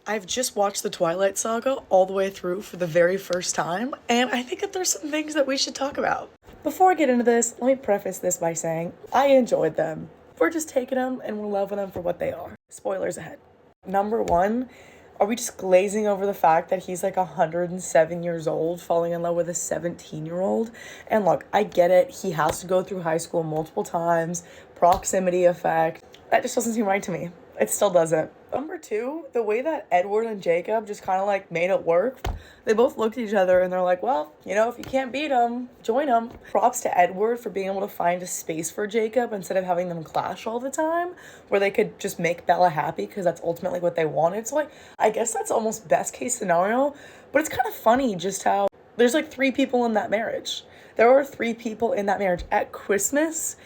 I've just watched the Twilight Saga all the way through for the very first time, and I think that there's some things that we should talk about. Before I get into this, let me preface this by saying I enjoyed them. We're just taking them and we're loving them for what they are. Spoilers ahead. Number one, are we just glazing over the fact that he's like 107 years old falling in love with a 17-year-old? And look, I get it. He has to go through high school multiple times, proximity effect. That just doesn't seem right to me. It still doesn't. Number two, the way that Edward and Jacob just kind of like made it work. They both looked at each other and they're like, well, you know, if you can't beat them, join them. Props to Edward for being able to find a space for Jacob instead of having them clash all the time, where they could just make Bella happy because that's ultimately what they wanted. So like, I guess that's almost best case scenario, but it's kind of funny just how there's like three people in that marriage. There are three people in that marriage at Christmas.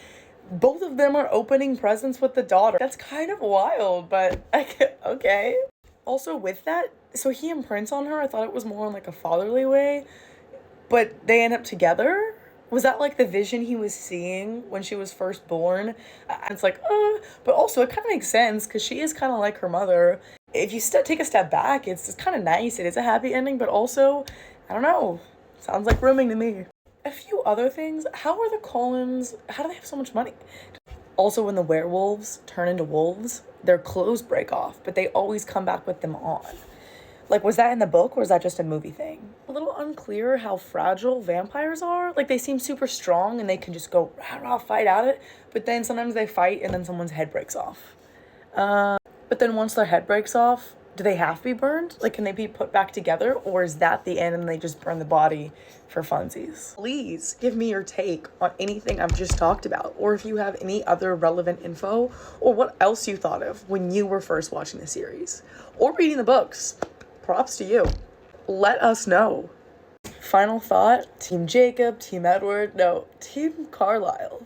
Both of them are opening presents with the daughter. That's kind of wild, but okay. Also with that, so he imprints on her. I thought it was more in like a fatherly way, but they end up together. Was that like the vision he was seeing when she was first born? It's like, but also it kind of makes sense because she is kind of like her mother. If you take a step back, it's just kind of nice. It is a happy ending, but also, I don't know, sounds like rooming to me. A few other things. How are the Collins, how do they have so much money? Also, when the werewolves turn into wolves, their clothes break off, but they always come back with them on. Like, was that in the book or is that just a movie thing? A little unclear how fragile vampires are. Like, they seem super strong and they can just go rah-rah, fight at it, but then sometimes they fight and then someone's head breaks off. But then once their head breaks off, do they have to be burned? Like, can they be put back together? Or is that the end and they just burn the body for funsies? Please give me your take on anything I've just talked about. Or if you have any other relevant info. Or what else you thought of when you were first watching the series. Or reading the books. Props to you. Let us know. Final thought. Team Jacob, Team Edward. No, Team Carlisle.